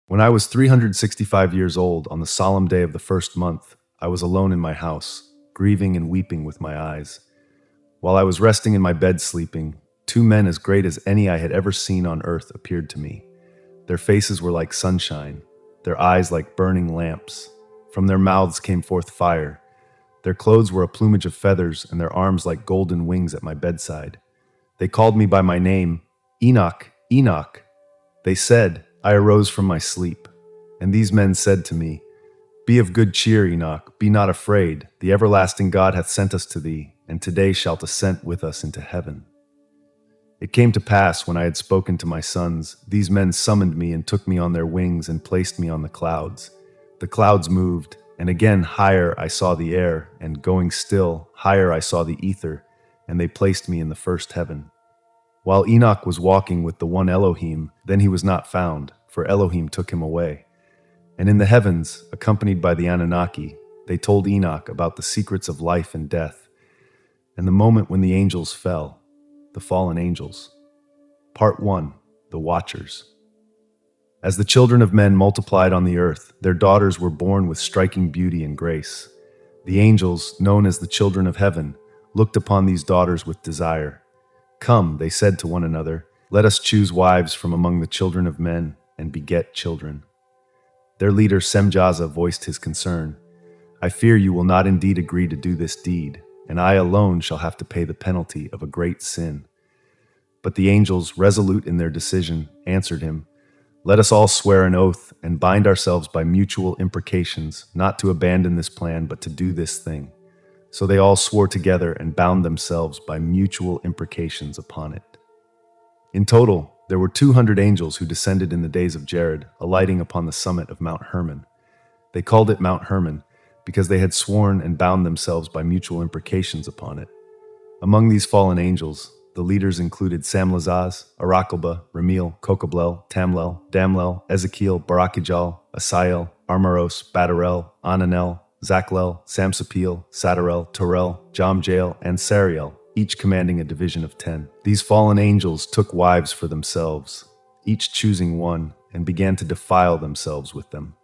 When I was 365 years old, on the solemn day of the first month, I was alone in my house, grieving and weeping with my eyes. While I was resting in my bed sleeping, two men as great as any I had ever seen on earth appeared to me. Their faces were like sunshine, their eyes like burning lamps. From their mouths came forth fire. Their clothes were a plumage of feathers, and their arms like golden wings at my bedside. They called me by my name, Enoch, Enoch. They said, I arose from my sleep. And these men said to me, Be of good cheer, Enoch, be not afraid. The everlasting God hath sent us to thee, and today shalt ascend with us into heaven. It came to pass, when I had spoken to my sons, these men summoned me and took me on their wings and placed me on the clouds. The clouds moved, and again higher I saw the air, and going still, higher I saw the ether, and they placed me in the first heaven. While Enoch was walking with the one Elohim, then he was not found, for Elohim took him away. And in the heavens, accompanied by the Anunnaki, they told Enoch about the secrets of life and death, and the moment when the angels fell, the fallen angels. Part 1. The Watchers. As the children of men multiplied on the earth, their daughters were born with striking beauty and grace. The angels, known as the children of heaven, looked upon these daughters with desire. Come, they said to one another, let us choose wives from among the children of men and beget children. Their leader Semjaza voiced his concern. I fear you will not indeed agree to do this deed, and I alone shall have to pay the penalty of a great sin. But the angels, resolute in their decision, answered him, Let us all swear an oath and bind ourselves by mutual imprecations, not to abandon this plan, but to do this thing. So they all swore together and bound themselves by mutual imprecations upon it. In total, there were 200 angels who descended in the days of Jared, alighting upon the summit of Mount Hermon. They called it Mount Hermon because they had sworn and bound themselves by mutual imprecations upon it. Among these fallen angels, the leaders included Samlazaz, Arakelba, Ramil, Kokoblel, Tamlel, Damlel, Ezekiel, Barakijal, Asael, Armaros, Badarel, Ananel, Zaklel, Samsapil, Sadarel, Torel, Jomjael, and Sariel, each commanding a division of 10. These fallen angels took wives for themselves, each choosing one, and began to defile themselves with them.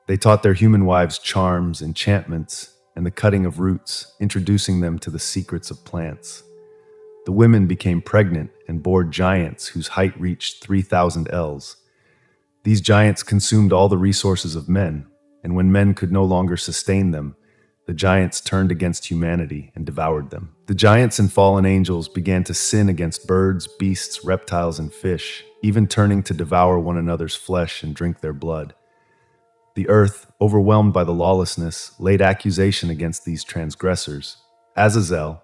They taught their human wives charms, enchantments, and the cutting of roots, introducing them to the secrets of plants. The women became pregnant and bore giants whose height reached 3,000 ells. These giants consumed all the resources of men, and when men could no longer sustain them, the giants turned against humanity and devoured them. The giants and fallen angels began to sin against birds, beasts, reptiles, and fish, even turning to devour one another's flesh and drink their blood. The earth, overwhelmed by the lawlessness, laid accusation against these transgressors. Azazel,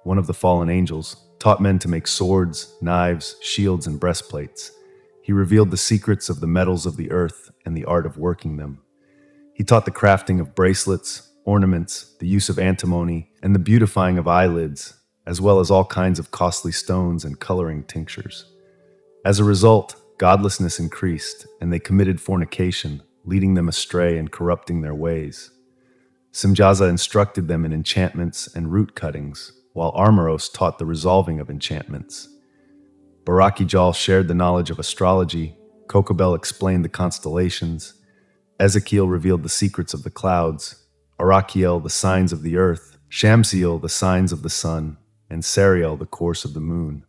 one of the fallen angels, taught men to make swords, knives, shields, and breastplates. He revealed the secrets of the metals of the earth and the art of working them. He taught the crafting of bracelets, ornaments, the use of antimony, and the beautifying of eyelids, as well as all kinds of costly stones and coloring tinctures. As a result, godlessness increased, and they committed fornication, leading them astray and corrupting their ways. Semjaza instructed them in enchantments and root cuttings, while Armaros taught the resolving of enchantments. Barakijal shared the knowledge of astrology, Kokobel explained the constellations, Ezekiel revealed the secrets of the clouds, Arakiel the signs of the earth, Shamsiel the signs of the sun, and Sariel the course of the moon.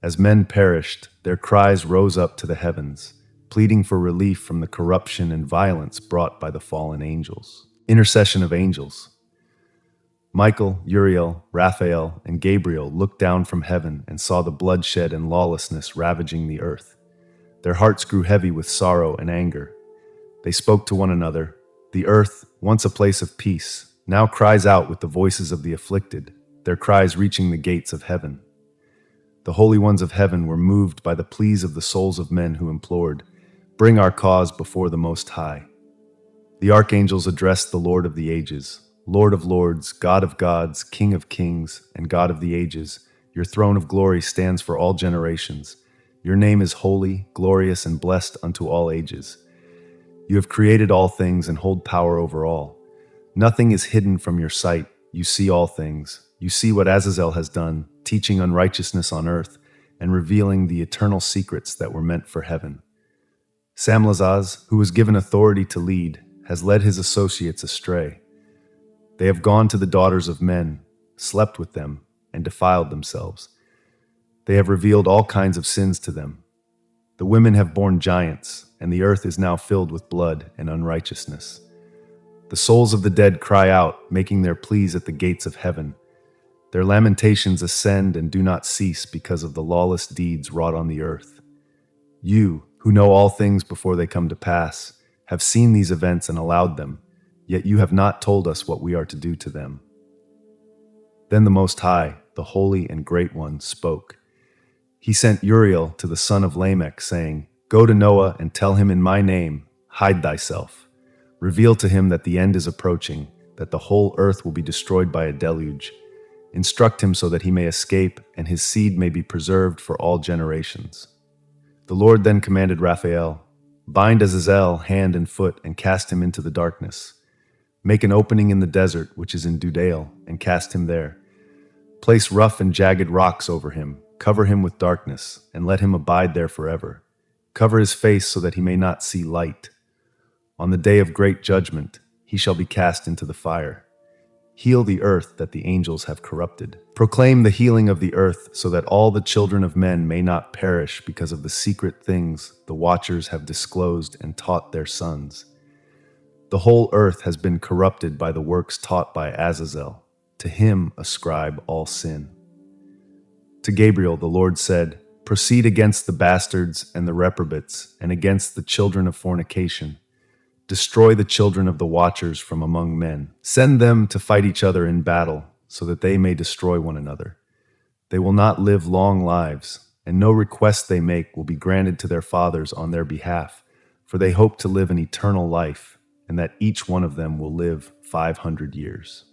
As men perished, their cries rose up to the heavens, pleading for relief from the corruption and violence brought by the fallen angels. Intercession of angels. Michael, Uriel, Raphael, and Gabriel looked down from heaven and saw the bloodshed and lawlessness ravaging the earth. Their hearts grew heavy with sorrow and anger. They spoke to one another. The earth, once a place of peace, now cries out with the voices of the afflicted, their cries reaching the gates of heaven. The holy ones of heaven were moved by the pleas of the souls of men who implored, Bring our cause before the Most High. The archangels addressed the Lord of the ages, Lord of lords, God of gods, King of kings, and God of the ages. Your throne of glory stands for all generations. Your name is holy, glorious, and blessed unto all ages. You have created all things and hold power over all. Nothing is hidden from your sight. You see all things. You see what Azazel has done, teaching unrighteousness on earth and revealing the eternal secrets that were meant for heaven. Samlazaz, who was given authority to lead, has led his associates astray. They have gone to the daughters of men, slept with them, and defiled themselves. They have revealed all kinds of sins to them. The women have borne giants, and the earth is now filled with blood and unrighteousness. The souls of the dead cry out, making their pleas at the gates of heaven. Their lamentations ascend and do not cease because of the lawless deeds wrought on the earth. You, who know all things before they come to pass, have seen these events and allowed them, yet you have not told us what we are to do to them. Then the Most High, the Holy and Great One, spoke. He sent Uriel to the son of Lamech, saying, Go to Noah and tell him in my name, hide thyself. Reveal to him that the end is approaching, that the whole earth will be destroyed by a deluge. Instruct him so that he may escape, and his seed may be preserved for all generations. The Lord then commanded Raphael, Bind Azazel hand and foot and cast him into the darkness. Make an opening in the desert, which is in Dudael, and cast him there. Place rough and jagged rocks over him, cover him with darkness, and let him abide there forever. Cover his face so that he may not see light. On the day of great judgment, he shall be cast into the fire. Heal the earth that the angels have corrupted. Proclaim the healing of the earth so that all the children of men may not perish because of the secret things the watchers have disclosed and taught their sons. The whole earth has been corrupted by the works taught by Azazel. To him ascribe all sin. To Gabriel the Lord said, Proceed against the bastards and the reprobates, and against the children of fornication. Destroy the children of the watchers from among men. Send them to fight each other in battle, so that they may destroy one another. They will not live long lives, and no request they make will be granted to their fathers on their behalf, for they hope to live an eternal life, and that each one of them will live 500 years.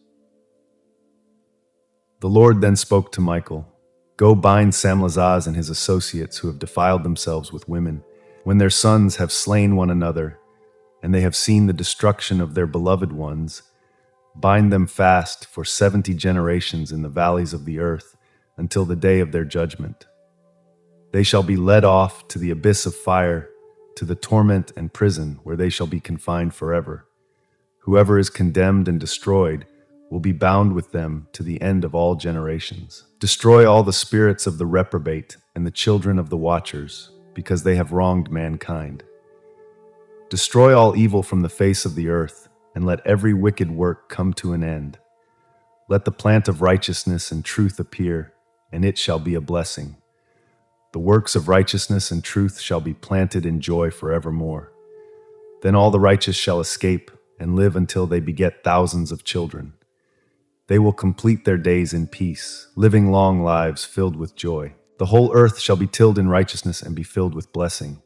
The Lord then spoke to Michael, Go bind Samlazaz and his associates who have defiled themselves with women, when their sons have slain one another, and they have seen the destruction of their beloved ones. Bind them fast for 70 generations in the valleys of the earth, until the day of their judgment. They shall be led off to the abyss of fire, to the torment and prison, where they shall be confined forever. Whoever is condemned and destroyed will be bound with them to the end of all generations. Destroy all the spirits of the reprobate and the children of the watchers, because they have wronged mankind. Destroy all evil from the face of the earth, and let every wicked work come to an end. Let the plant of righteousness and truth appear, and it shall be a blessing. The works of righteousness and truth shall be planted in joy forevermore. Then all the righteous shall escape and live until they beget thousands of children. They will complete their days in peace, living long lives filled with joy. The whole earth shall be tilled in righteousness and be filled with blessing.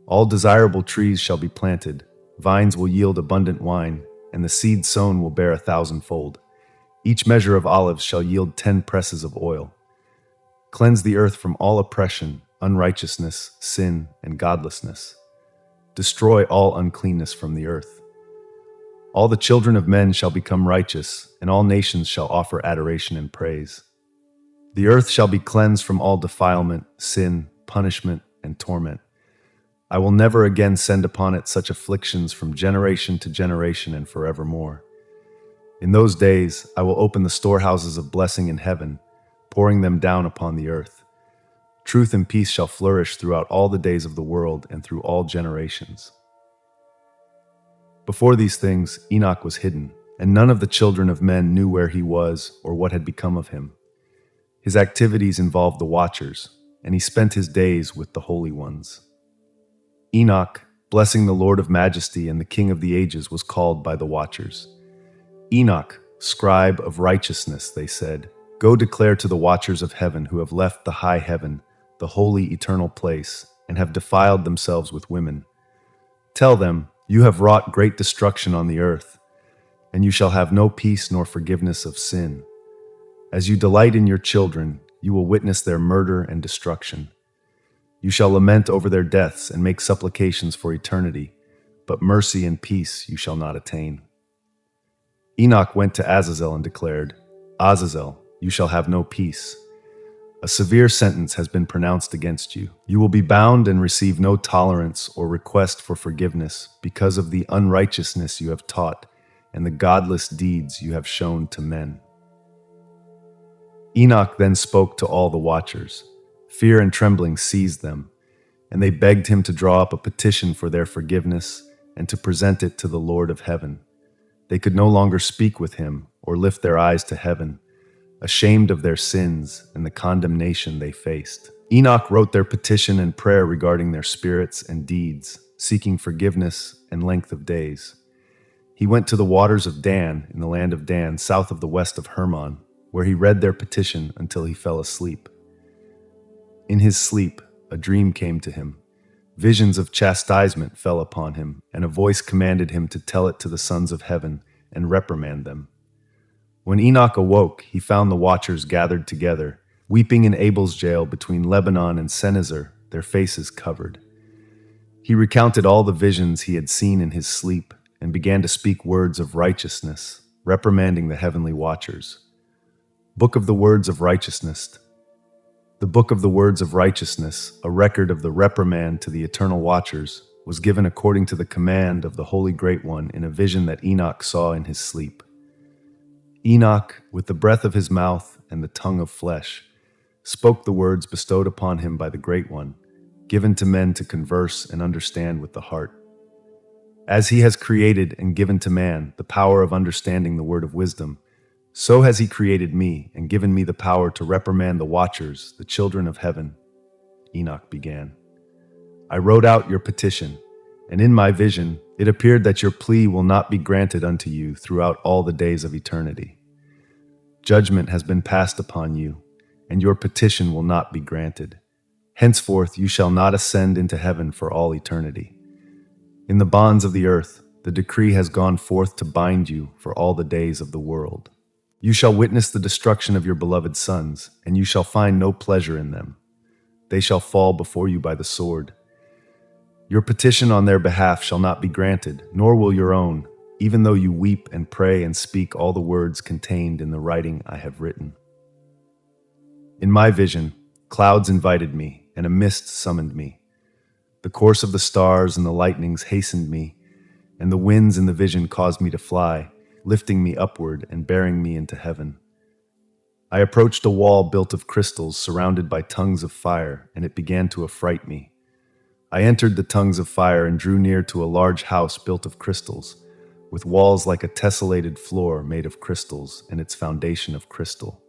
All desirable trees shall be planted, vines will yield abundant wine, and the seed sown will bear 1,000-fold. Each measure of olives shall yield 10 presses of oil. Cleanse the earth from all oppression, unrighteousness, sin, and godlessness. Destroy all uncleanness from the earth. All the children of men shall become righteous, and all nations shall offer adoration and praise. The earth shall be cleansed from all defilement, sin, punishment, and torment. I will never again send upon it such afflictions from generation to generation and forevermore. In those days I will open the storehouses of blessing in heaven, pouring them down upon the earth. Truth and peace shall flourish throughout all the days of the world and through all generations. Before these things Enoch was hidden, and none of the children of men knew where he was or what had become of him. His activities involved the watchers, and he spent his days with the holy ones. Enoch, blessing the Lord of Majesty and the King of the ages, was called by the watchers. Enoch, scribe of righteousness, they said, Go declare to the watchers of heaven who have left the high heaven, the holy eternal place, and have defiled themselves with women. Tell them, You have wrought great destruction on the earth, and you shall have no peace nor forgiveness of sin. As you delight in your children, you will witness their murder and destruction. You shall lament over their deaths and make supplications for eternity, but mercy and peace you shall not attain. Enoch went to Azazel and declared, Azazel, you shall have no peace. A severe sentence has been pronounced against you. You will be bound and receive no tolerance or request for forgiveness because of the unrighteousness you have taught and the godless deeds you have shown to men." Enoch then spoke to all the watchers. Fear and trembling seized them, and they begged him to draw up a petition for their forgiveness and to present it to the Lord of heaven. They could no longer speak with him or lift their eyes to heaven, ashamed of their sins and the condemnation they faced. Enoch wrote their petition and prayer regarding their spirits and deeds, seeking forgiveness and length of days. He went to the waters of Dan in the land of Dan, south of the west of Hermon, where he read their petition until he fell asleep. In his sleep, a dream came to him. Visions of chastisement fell upon him, and a voice commanded him to tell it to the sons of heaven and reprimand them. When Enoch awoke, he found the watchers gathered together, weeping in Abel's jail between Lebanon and Senezar, their faces covered. He recounted all the visions he had seen in his sleep and began to speak words of righteousness, reprimanding the heavenly watchers. Book of the Words of Righteousness. The Book of the Words of Righteousness, a record of the reprimand to the eternal watchers, was given according to the command of the Holy Great One in a vision that Enoch saw in his sleep. Enoch, with the breath of his mouth and the tongue of flesh, spoke the words bestowed upon him by the Great One, given to men to converse and understand with the heart. As he has created and given to man the power of understanding the word of wisdom, so has he created me and given me the power to reprimand the watchers, the children of heaven. Enoch began. I wrote out your petition, and in my vision it appeared that your plea will not be granted unto you throughout all the days of eternity. Judgment has been passed upon you, and your petition will not be granted. Henceforth you shall not ascend into heaven for all eternity. In the bonds of the earth, the decree has gone forth to bind you for all the days of the world. You shall witness the destruction of your beloved sons, and you shall find no pleasure in them. They shall fall before you by the sword. Your petition on their behalf shall not be granted, nor will your own, even though you weep and pray and speak all the words contained in the writing I have written. In my vision, clouds invited me, and a mist summoned me. The course of the stars and the lightnings hastened me, and the winds in the vision caused me to fly, lifting me upward and bearing me into heaven. I approached a wall built of crystals surrounded by tongues of fire, and it began to affright me. I entered the tongues of fire and drew near to a large house built of crystals, with walls like a tessellated floor made of crystals and its foundation of crystal.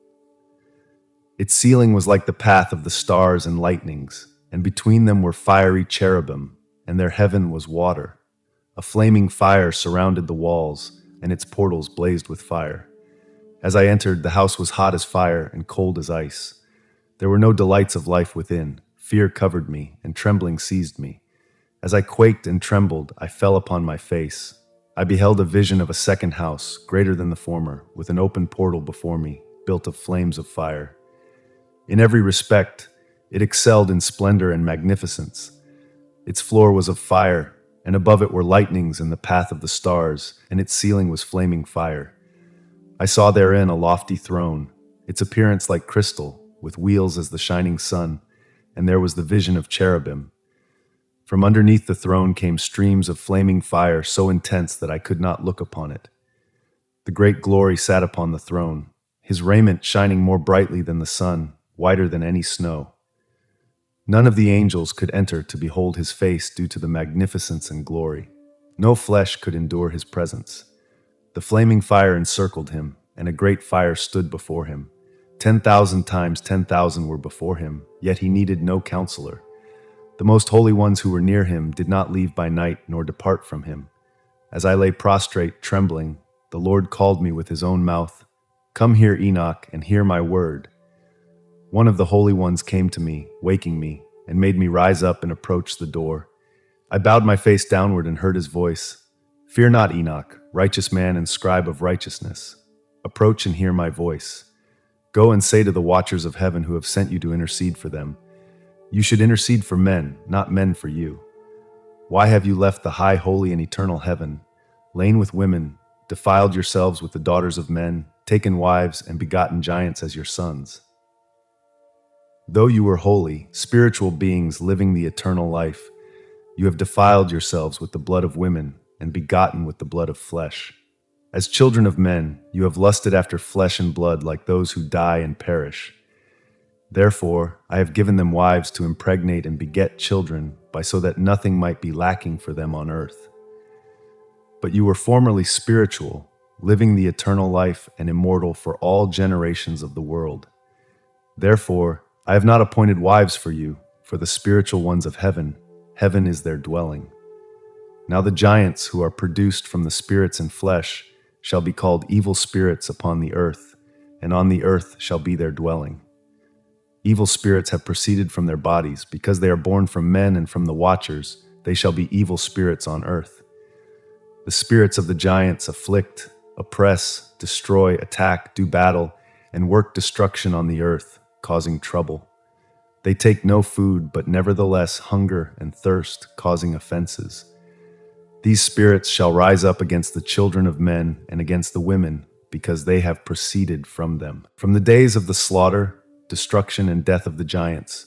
Its ceiling was like the path of the stars and lightnings, and between them were fiery cherubim, and their heaven was water. A flaming fire surrounded the walls, and its portals blazed with fire. As I entered, the house was hot as fire and cold as ice. There were no delights of life within. Fear covered me, and trembling seized me. As I quaked and trembled, I fell upon my face. I beheld a vision of a second house, greater than the former, with an open portal before me, built of flames of fire. In every respect, it excelled in splendor and magnificence. Its floor was of fire, and above it were lightnings in the path of the stars, and its ceiling was flaming fire. I saw therein a lofty throne, its appearance like crystal, with wheels as the shining sun, and there was the vision of cherubim. From underneath the throne came streams of flaming fire so intense that I could not look upon it. The great glory sat upon the throne, his raiment shining more brightly than the sun, whiter than any snow. None of the angels could enter to behold his face due to the magnificence and glory. No flesh could endure his presence. The flaming fire encircled him, and a great fire stood before him. 10,000 times 10,000 were before him, yet he needed no counselor. The most holy ones who were near him did not leave by night nor depart from him. As I lay prostrate, trembling, the Lord called me with his own mouth, "Come here, Enoch, and hear my word." One of the holy ones came to me, waking me, and made me rise up and approach the door. I bowed my face downward and heard his voice. "Fear not, Enoch, righteous man and scribe of righteousness. Approach and hear my voice. Go and say to the watchers of heaven who have sent you to intercede for them, you should intercede for men, not men for you. Why have you left the high, holy, and eternal heaven, lain with women, defiled yourselves with the daughters of men, taken wives, and begotten giants as your sons?" Though you were holy, spiritual beings living the eternal life, you have defiled yourselves with the blood of women and begotten with the blood of flesh. As children of men, you have lusted after flesh and blood like those who die and perish. Therefore, I have given them wives to impregnate and beget children, so that nothing might be lacking for them on earth. But you were formerly spiritual, living the eternal life and immortal for all generations of the world. Therefore, I have not appointed wives for you, for the spiritual ones of heaven. Heaven is their dwelling. Now the giants who are produced from the spirits and flesh shall be called evil spirits upon the earth, and on the earth shall be their dwelling. Evil spirits have proceeded from their bodies, because they are born from men and from the watchers, they shall be evil spirits on earth. The spirits of the giants afflict, oppress, destroy, attack, do battle, and work destruction on the earth, causing trouble. They take no food, but nevertheless hunger and thirst, causing offenses. These spirits shall rise up against the children of men and against the women, because they have proceeded from them. From the days of the slaughter, destruction, and death of the giants,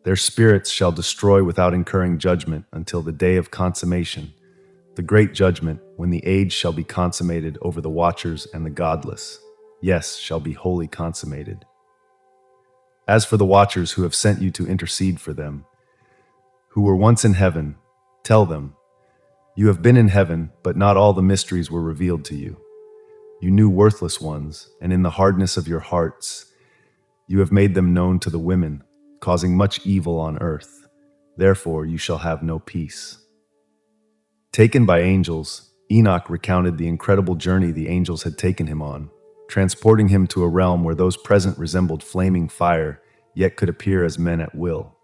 their spirits shall destroy without incurring judgment until the day of consummation, the great judgment, when the age shall be consummated over the watchers and the godless. Yes, shall be wholly consummated. As for the watchers who have sent you to intercede for them, who were once in heaven, tell them, you have been in heaven, but not all the mysteries were revealed to you. You knew worthless ones, and in the hardness of your hearts, you have made them known to the women, causing much evil on earth. Therefore you shall have no peace. Taken by angels, Enoch recounted the incredible journey the angels had taken him on, transporting him to a realm where those present resembled flaming fire, yet could appear as men at will.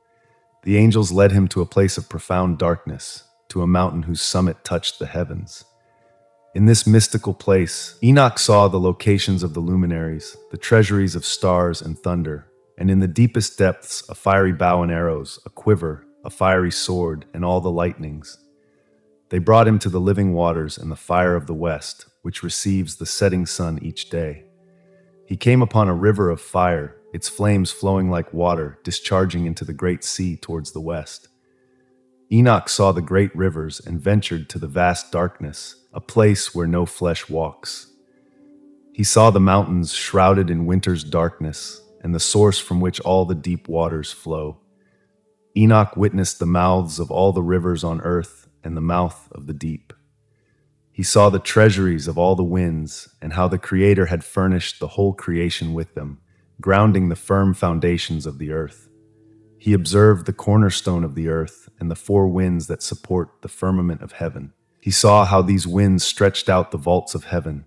The angels led him to a place of profound darkness, to a mountain whose summit touched the heavens. In this mystical place, Enoch saw the locations of the luminaries, the treasuries of stars and thunder, and in the deepest depths a fiery bow and arrows, a quiver, a fiery sword, and all the lightnings. They brought him to the living waters and the fire of the west, which receives the setting sun each day. He came upon a river of fire, its flames flowing like water, discharging into the great sea towards the west. Enoch saw the great rivers and ventured to the vast darkness, a place where no flesh walks. He saw the mountains shrouded in winter's darkness, and the source from which all the deep waters flow. Enoch witnessed the mouths of all the rivers on earth and the mouth of the deep. He saw the treasuries of all the winds, and how the Creator had furnished the whole creation with them, grounding the firm foundations of the earth. He observed the cornerstone of the earth and the four winds that support the firmament of heaven. He saw how these winds stretched out the vaults of heaven,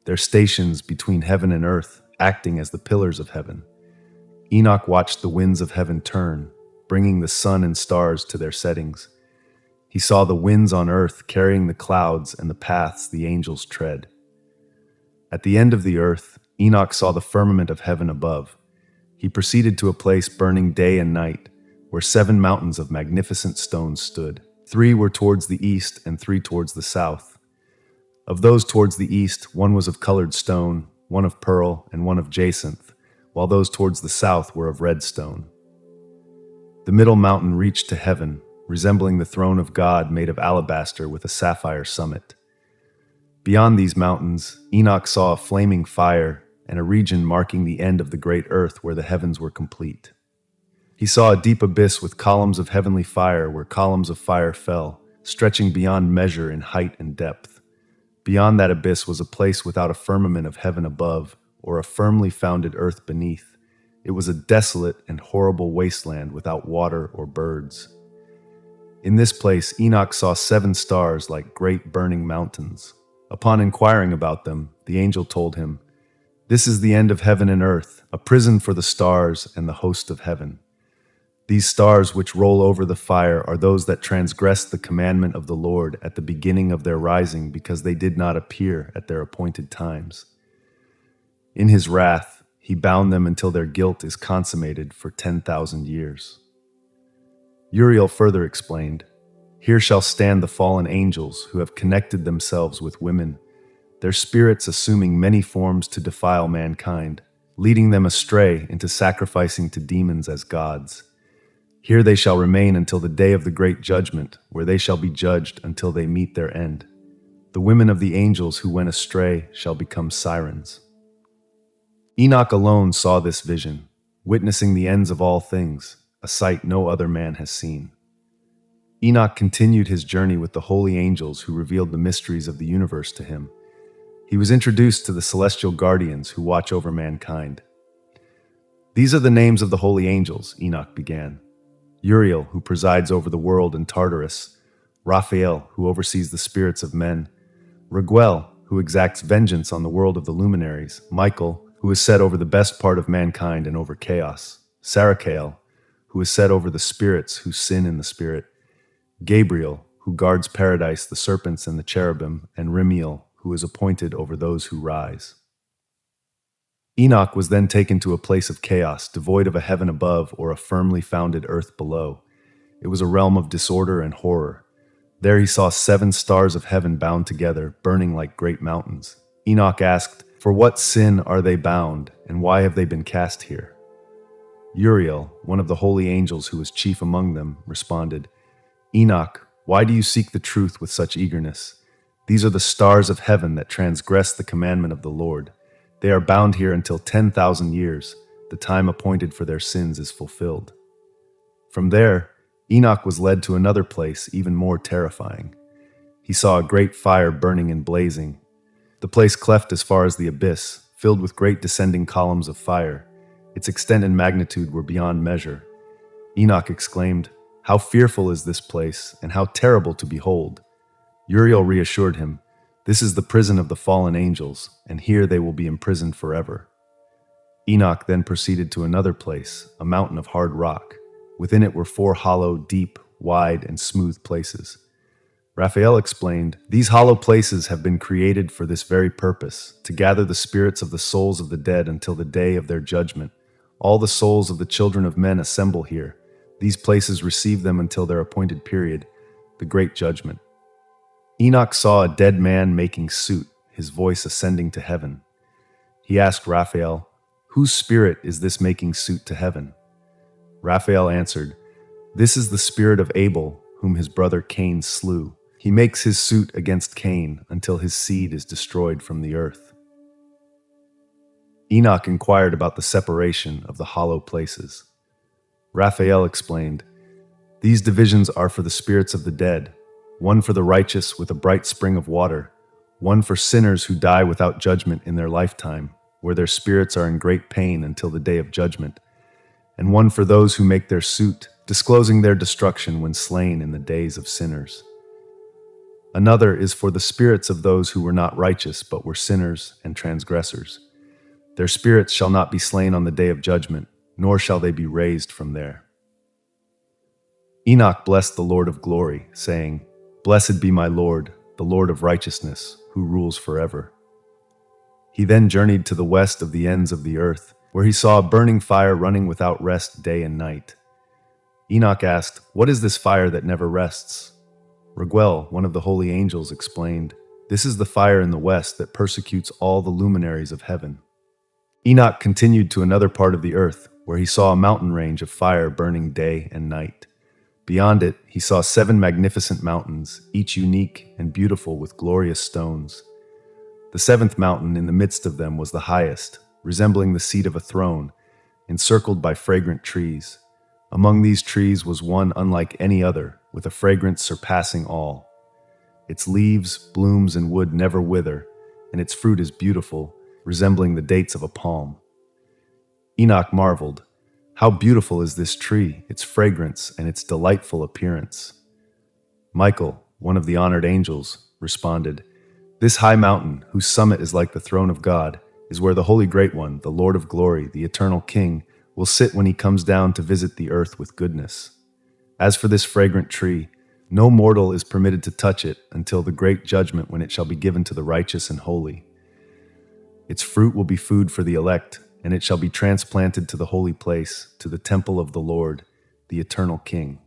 their stations between heaven and earth, acting as the pillars of heaven. Enoch watched the winds of heaven turn, bringing the sun and stars to their settings. He saw the winds on earth carrying the clouds and the paths the angels tread. At the end of the earth, Enoch saw the firmament of heaven above. He proceeded to a place burning day and night, where 7 mountains of magnificent stones stood. 3 were towards the east and 3 towards the south. Of those towards the east, 1 was of colored stone, 1 of pearl, and 1 of jacinth, while those towards the south were of red stone. The middle mountain reached to heaven, resembling the throne of God made of alabaster with a sapphire summit. Beyond these mountains, Enoch saw a flaming fire and a region marking the end of the great earth where the heavens were complete. He saw a deep abyss with columns of heavenly fire where columns of fire fell, stretching beyond measure in height and depth. Beyond that abyss was a place without a firmament of heaven above or a firmly founded earth beneath. It was a desolate and horrible wasteland without water or birds. In this place, Enoch saw 7 stars like great burning mountains. Upon inquiring about them, the angel told him, "This is the end of heaven and earth, a prison for the stars and the host of heaven. These stars which roll over the fire are those that transgressed the commandment of the Lord at the beginning of their rising because they did not appear at their appointed times. In his wrath, he bound them until their guilt is consummated for 10,000 years. Uriel further explained, "Here shall stand the fallen angels who have connected themselves with women, their spirits assuming many forms to defile mankind. leading them astray into sacrificing to demons as gods. Here they shall remain until the day of the great judgment, where they shall be judged until they meet their end. The women of the angels who went astray shall become sirens. Enoch alone saw this vision, witnessing the ends of all things, a sight no other man has seen. Enoch continued his journey with the holy angels who revealed the mysteries of the universe to him. He was introduced to the celestial guardians who watch over mankind. These are the names of the holy angels, Enoch began. Uriel, who presides over the world in Tartarus. Raphael, who oversees the spirits of men. Raguel, who exacts vengeance on the world of the luminaries. Michael, who is set over the best part of mankind and over chaos. Sarachael, who is set over the spirits who sin in the spirit. Gabriel, who guards paradise, the serpents and the cherubim, and Rimiel, who is appointed over those who rise. Enoch was then taken to a place of chaos, devoid of a heaven above or a firmly founded earth below. It was a realm of disorder and horror. There he saw 7 stars of heaven bound together, burning like great mountains. Enoch asked, "For what sin are they bound, and why have they been cast here?" Uriel, one of the holy angels who was chief among them, responded, "Enoch, why do you seek the truth with such eagerness? These are the stars of heaven that transgress the commandment of the Lord. They are bound here until 10,000 years. The time appointed for their sins is fulfilled." From there, Enoch was led to another place even more terrifying. He saw a great fire burning and blazing. The place cleft as far as the abyss, filled with great descending columns of fire. Its extent and magnitude were beyond measure. Enoch exclaimed, "How fearful is this place, and how terrible to behold!" Uriel reassured him, "This is the prison of the fallen angels, and here they will be imprisoned forever." Enoch then proceeded to another place, a mountain of hard rock. Within it were 4 hollow, deep, wide, and smooth places. Raphael explained, "These hollow places have been created for this very purpose, to gather the spirits of the souls of the dead until the day of their judgment. All the souls of the children of men assemble here. These places receive them until their appointed period, the great judgment." Enoch saw a dead man making suit, his voice ascending to heaven. He asked Raphael, "Whose spirit is this making suit to heaven?" Raphael answered, "This is the spirit of Abel, whom his brother Cain slew. He makes his suit against Cain until his seed is destroyed from the earth." Enoch inquired about the separation of the hollow places. Raphael explained, "These divisions are for the spirits of the dead, one for the righteous with a bright spring of water, one for sinners who die without judgment in their lifetime, where their spirits are in great pain until the day of judgment, and one for those who make their suit, disclosing their destruction when slain in the days of sinners. Another is for the spirits of those who were not righteous but were sinners and transgressors. Their spirits shall not be slain on the day of judgment, nor shall they be raised from there." Enoch blessed the Lord of glory, saying, "Blessed be my Lord, the Lord of righteousness, who rules forever." He then journeyed to the west of the ends of the earth, where he saw a burning fire running without rest day and night. Enoch asked, "What is this fire that never rests?" Raguel, one of the holy angels, explained, "This is the fire in the west that persecutes all the luminaries of heaven." Enoch continued to another part of the earth, where he saw a mountain range of fire burning day and night. Beyond it, he saw 7 magnificent mountains, each unique and beautiful with glorious stones. The 7th mountain in the midst of them was the highest, resembling the seat of a throne, encircled by fragrant trees. Among these trees was one unlike any other, with a fragrance surpassing all. Its leaves, blooms, and wood never wither, and its fruit is beautiful, resembling the dates of a palm. Enoch marveled, "How beautiful is this tree, its fragrance, and its delightful appearance." Michael, one of the honored angels, responded, "This high mountain, whose summit is like the throne of God, is where the Holy Great One, the Lord of Glory, the Eternal King, will sit when he comes down to visit the earth with goodness. As for this fragrant tree, no mortal is permitted to touch it until the great judgment when it shall be given to the righteous and holy. Its fruit will be food for the elect, and it shall be transplanted to the holy place, to the temple of the Lord, the Eternal King.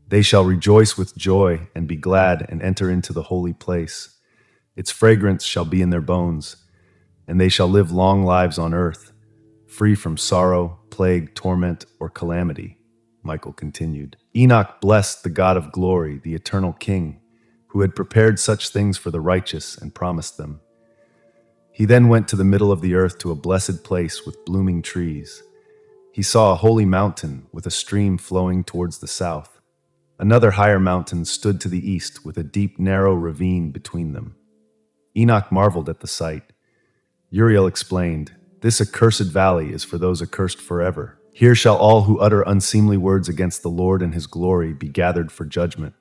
They shall rejoice with joy and be glad and enter into the holy place. Its fragrance shall be in their bones, and they shall live long lives on earth, free from sorrow, plague, torment, or calamity. Michael continued. Enoch blessed the God of glory, the eternal King, who had prepared such things for the righteous and promised them. He then went to the middle of the earth to a blessed place with blooming trees. He saw a holy mountain with a stream flowing towards the south. Another higher mountain stood to the east with a deep, narrow ravine between them. Enoch marveled at the sight. Uriel explained, "This accursed valley is for those accursed forever. Here shall all who utter unseemly words against the Lord and his glory be gathered for judgment.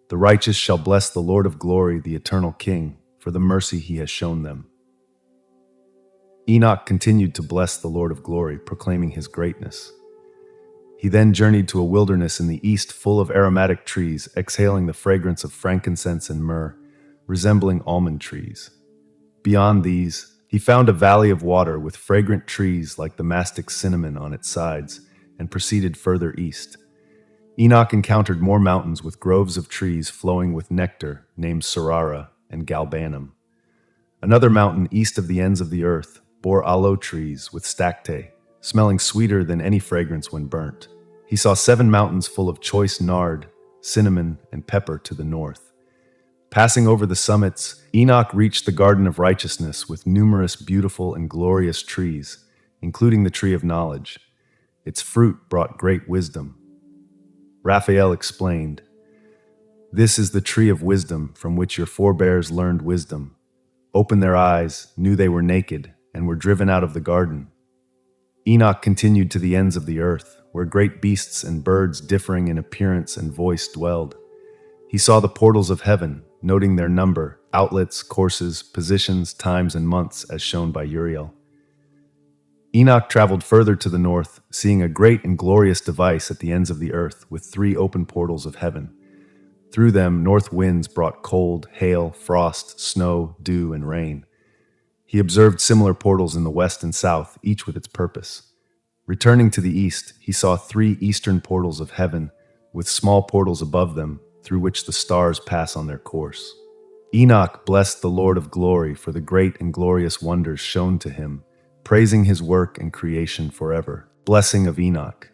The righteous shall bless the Lord of glory, the eternal King, for the mercy he has shown them." Enoch continued to bless the Lord of glory, proclaiming his greatness. He then journeyed to a wilderness in the east full of aromatic trees, exhaling the fragrance of frankincense and myrrh, resembling almond trees. Beyond these, he found a valley of water with fragrant trees like the mastic cinnamon on its sides, and proceeded further east. Enoch encountered more mountains with groves of trees flowing with nectar named Sarara and Galbanum. Another mountain east of the ends of the earth bore aloe trees with stacte, smelling sweeter than any fragrance when burnt. He saw 7 mountains full of choice nard, cinnamon, and pepper to the north. Passing over the summits, Enoch reached the Garden of Righteousness with numerous beautiful and glorious trees, including the tree of knowledge. Its fruit brought great wisdom. Raphael explained, "This is the tree of wisdom from which your forebears learned wisdom, opened their eyes, knew they were naked, and were driven out of the garden." Enoch continued to the ends of the earth, where great beasts and birds differing in appearance and voice dwelled. He saw the portals of heaven, noting their number, outlets, courses, positions, times, and months, as shown by Uriel. Enoch traveled further to the north, seeing a great and glorious device at the ends of the earth with 3 open portals of heaven. Through them, north winds brought cold, hail, frost, snow, dew, and rain. He observed similar portals in the west and south, each with its purpose. Returning to the east, he saw 3 eastern portals of heaven, with small portals above them, through which the stars pass on their course. Enoch blessed the Lord of glory for the great and glorious wonders shown to him, praising his work and creation forever. Blessing of Enoch.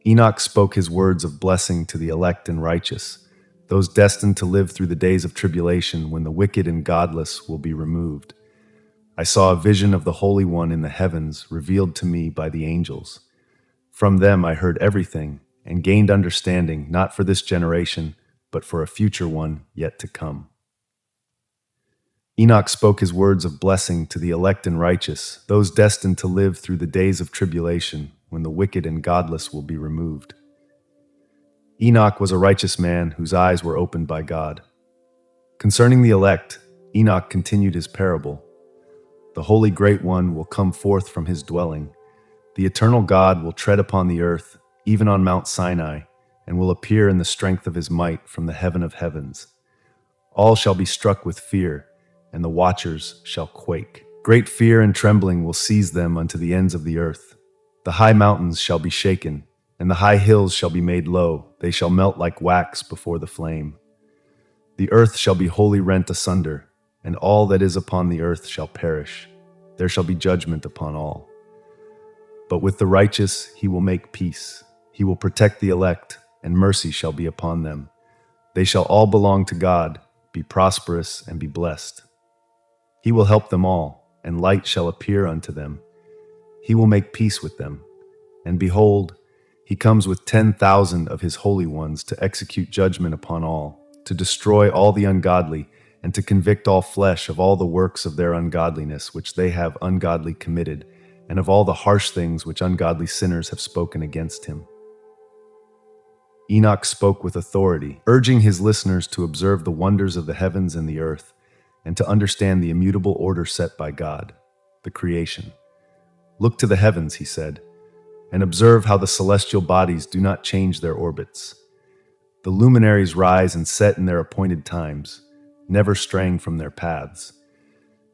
Enoch spoke his words of blessing to the elect and righteous, those destined to live through the days of tribulation when the wicked and godless will be removed. I saw a vision of the Holy One in the heavens revealed to me by the angels. From them I heard everything and gained understanding, not for this generation, but for a future one yet to come. Enoch spoke his words of blessing to the elect and righteous, those destined to live through the days of tribulation when the wicked and godless will be removed. Enoch was a righteous man whose eyes were opened by God. Concerning the elect, Enoch continued his parable. The Holy Great One will come forth from his dwelling. The eternal God will tread upon the earth, even on Mount Sinai, and will appear in the strength of his might from the heaven of heavens. All shall be struck with fear, and the watchers shall quake. Great fear and trembling will seize them unto the ends of the earth. The high mountains shall be shaken, and the high hills shall be made low. They shall melt like wax before the flame. The earth shall be wholly rent asunder, and all that is upon the earth shall perish. There shall be judgment upon all. But with the righteous he will make peace. He will protect the elect, and mercy shall be upon them. They shall all belong to God, be prosperous, and be blessed. He will help them all, and light shall appear unto them. He will make peace with them. And behold, he comes with 10,000 of his holy ones to execute judgment upon all, to destroy all the ungodly, and to convict all flesh of all the works of their ungodliness which they have ungodly committed, and of all the harsh things which ungodly sinners have spoken against him. Enoch spoke with authority, urging his listeners to observe the wonders of the heavens and the earth, and to understand the immutable order set by God, the creation. Look to the heavens, he said, and observe how the celestial bodies do not change their orbits. The luminaries rise and set in their appointed times, never straying from their paths.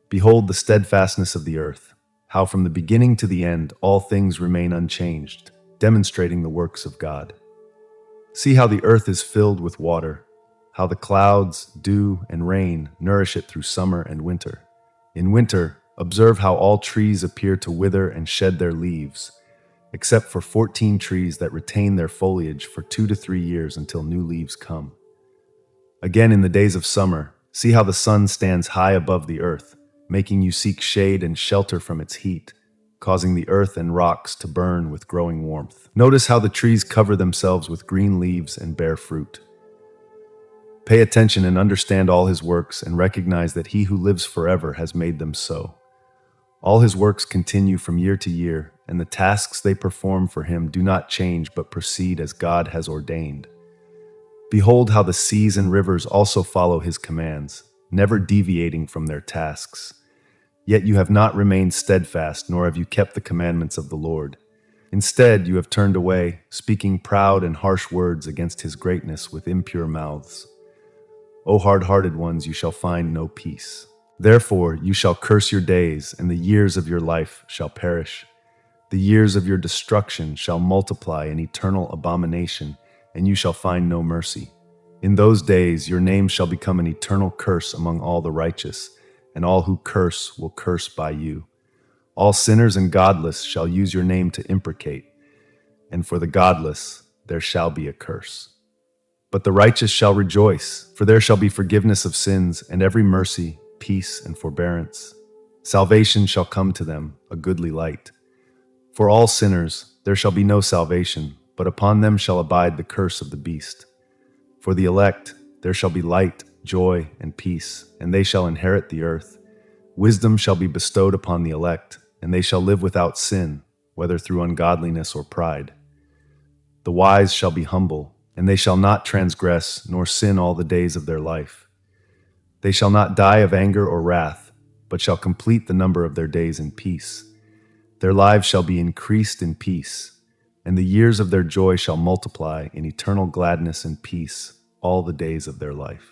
Behold the steadfastness of the earth, how from the beginning to the end all things remain unchanged, demonstrating the works of God. See how the earth is filled with water, how the clouds, dew, and rain nourish it through summer and winter. In winter, Observe how all trees appear to wither and shed their leaves, except for 14 trees that retain their foliage for 2 to 3 years until new leaves come. Again, in the days of summer, see how the sun stands high above the earth, making you seek shade and shelter from its heat, causing the earth and rocks to burn with growing warmth. Notice how the trees cover themselves with green leaves and bear fruit. Pay attention and understand all his works and recognize that he who lives forever has made them so. All his works continue from year to year, and the tasks they perform for him do not change but proceed as God has ordained. Behold how the seas and rivers also follow his commands, never deviating from their tasks. Yet you have not remained steadfast, nor have you kept the commandments of the Lord. Instead, you have turned away, speaking proud and harsh words against his greatness with impure mouths. O hard-hearted ones, you shall find no peace. Therefore, you shall curse your days, and the years of your life shall perish. The years of your destruction shall multiply in eternal abomination, and you shall find no mercy. In those days, your name shall become an eternal curse among all the righteous, and all who curse will curse by you. All sinners and godless shall use your name to imprecate, and for the godless there shall be a curse. But the righteous shall rejoice, for there shall be forgiveness of sins, and every mercy, peace, and forbearance. Salvation shall come to them, a goodly light. For all sinners there shall be no salvation, but upon them shall abide the curse of the beast. For the elect there shall be light, joy, and peace, and they shall inherit the earth. Wisdom shall be bestowed upon the elect, and they shall live without sin, whether through ungodliness or pride. The wise shall be humble, and they shall not transgress nor sin all the days of their life. They shall not die of anger or wrath, but shall complete the number of their days in peace. Their lives shall be increased in peace, and the years of their joy shall multiply in eternal gladness and peace all the days of their life.